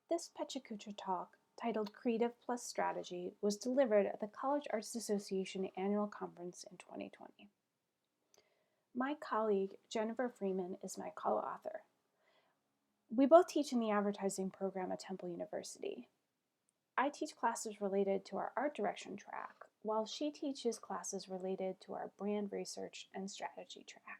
This Pechakucha talk, titled Creative Plus Strategy, was delivered at the College Arts Association Annual Conference in 2020. My colleague, Jennifer Freeman, is my co-author. We both teach in the advertising program at Temple University. I teach classes related to our art direction track, while she teaches classes related to our brand research and strategy track.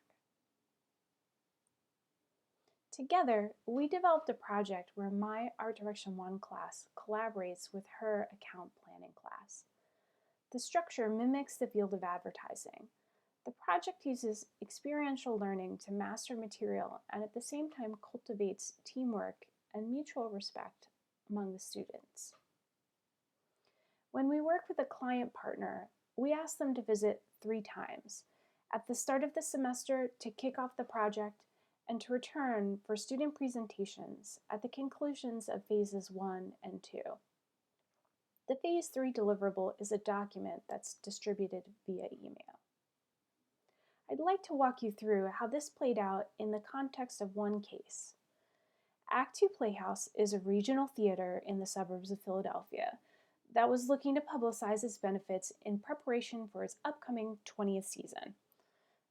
Together, we developed a project where my Art Direction 1 class collaborates with her account planning class. The structure mimics the field of advertising. The project uses experiential learning to master material and at the same time cultivates teamwork and mutual respect among the students. When we work with a client partner, we ask them to visit 3 times: at the start of the semester to kick off the project, and to return for student presentations at the conclusions of phases 1 and 2. The phase 3 deliverable is a document that's distributed via email. I'd like to walk you through how this played out in the context of one case. Act 2 Playhouse is a regional theater in the suburbs of Philadelphia that was looking to publicize its benefits in preparation for its upcoming 20th season.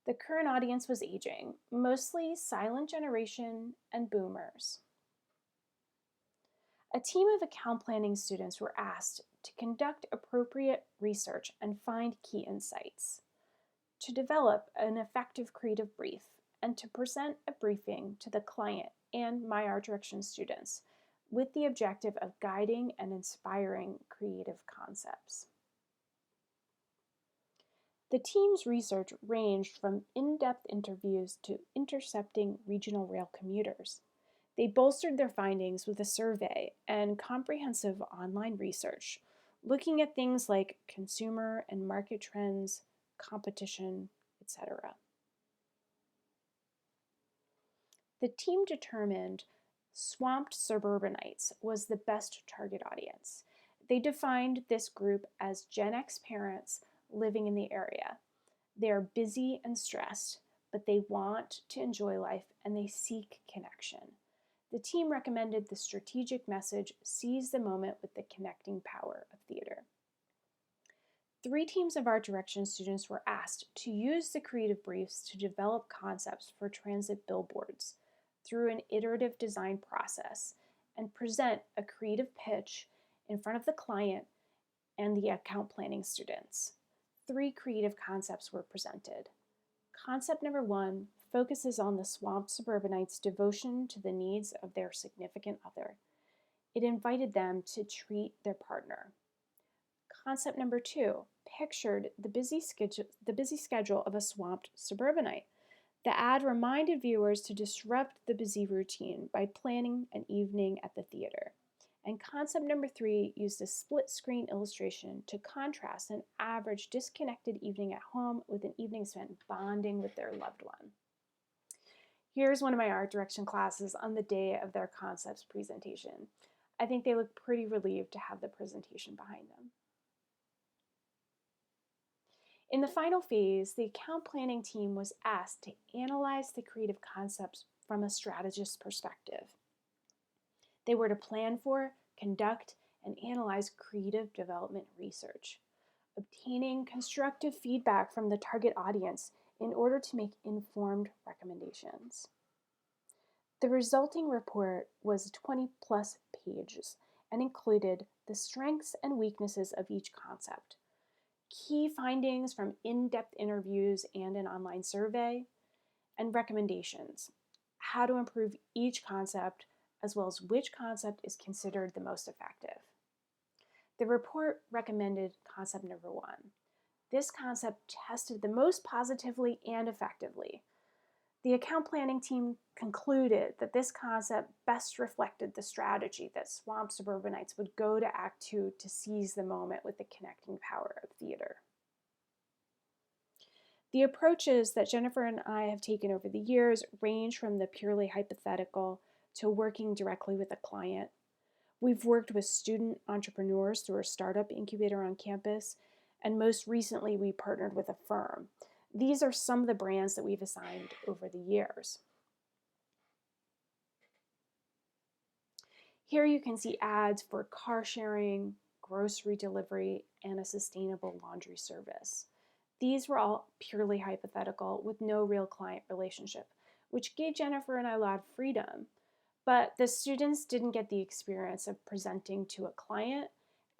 The current audience was aging, mostly silent generation and boomers. A team of account planning students were asked to conduct appropriate research and find key insights, to develop an effective creative brief, and to present a briefing to the client and my art direction students with the objective of guiding and inspiring creative concepts. The team's research ranged from in-depth interviews to intercepting regional rail commuters. They bolstered their findings with a survey and comprehensive online research, looking at things like consumer and market trends, competition, etc. The team determined swamped suburbanites was the best target audience. They defined this group as Gen X parents living in the area. They are busy and stressed, but they want to enjoy life and they seek connection. The team recommended the strategic message, "Seize the moment with the connecting power of theater." 3 teams of art direction students were asked to use the creative briefs to develop concepts for transit billboards through an iterative design process and present a creative pitch in front of the client and the account planning students. 3 creative concepts were presented. Concept number 1 focuses on the swamped suburbanites' devotion to the needs of their significant other. It invited them to treat their partner. Concept number 2 pictured the busy schedule of a swamped suburbanite. The ad reminded viewers to disrupt the busy routine by planning an evening at the theater. And concept number 3 used a split-screen illustration to contrast an average disconnected evening at home with an evening spent bonding with their loved one. Here's one of my art direction classes on the day of their concepts presentation. I think they look pretty relieved to have the presentation behind them. In the final phase, the account planning team was asked to analyze the creative concepts from a strategist's perspective. They were to plan for, conduct, and analyze creative development research, obtaining constructive feedback from the target audience in order to make informed recommendations. The resulting report was 20+ pages and included the strengths and weaknesses of each concept, key findings from in-depth interviews and an online survey, and recommendations, how to improve each concept, as well as which concept is considered the most effective. The report recommended concept number 1. This concept tested the most positively and effectively. The account planning team concluded that this concept best reflected the strategy that swamped suburbanites would go to Act 2 to seize the moment with the connecting power of theater. The approaches that Jennifer and I have taken over the years range from the purely hypothetical to working directly with a client. We've worked with student entrepreneurs through a startup incubator on campus, and most recently we partnered with a firm. These are some of the brands that we've assigned over the years. Here you can see ads for car sharing, grocery delivery, and a sustainable laundry service. These were all purely hypothetical with no real client relationship, which gave Jennifer and I a lot of freedom. But the students didn't get the experience of presenting to a client,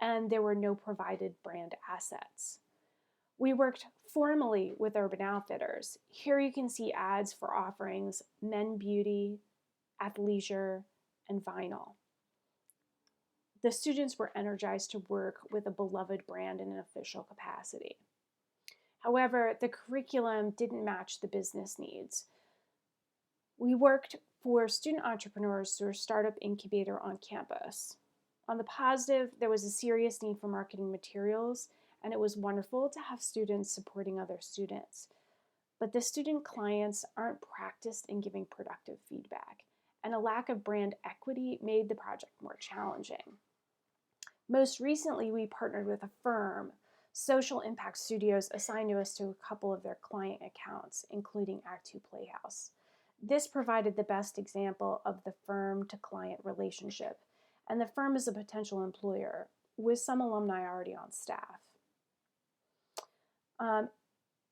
and there were no provided brand assets. We worked formally with Urban Outfitters. Here you can see ads for offerings men beauty, athleisure, and vinyl. The students were energized to work with a beloved brand in an official capacity. However, the curriculum didn't match the business needs. We worked for student entrepreneurs through a startup incubator on campus. On the positive, there was a serious need for marketing materials, and it was wonderful to have students supporting other students. But the student clients aren't practiced in giving productive feedback, and a lack of brand equity made the project more challenging. Most recently, we partnered with a firm, Social Impact Studios, assigned to us to a couple of their client accounts, including Act Two Playhouse. This provided the best example of the firm-to-client relationship, and the firm is a potential employer with some alumni already on staff.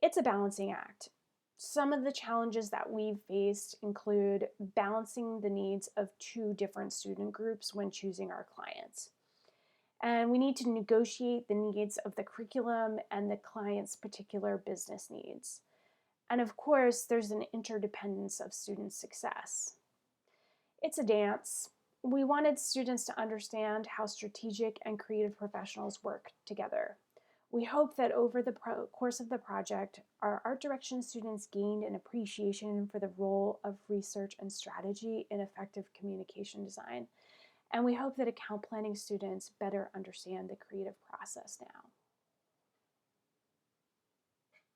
It's a balancing act. Some of the challenges that we've faced include balancing the needs of two different student groups when choosing our clients. And we need to negotiate the needs of the curriculum and the client's particular business needs. And of course, there's an interdependence of student success. It's a dance. We wanted students to understand how strategic and creative professionals work together. We hope that over the course of the project, our art direction students gained an appreciation for the role of research and strategy in effective communication design. And we hope that account planning students better understand the creative process now.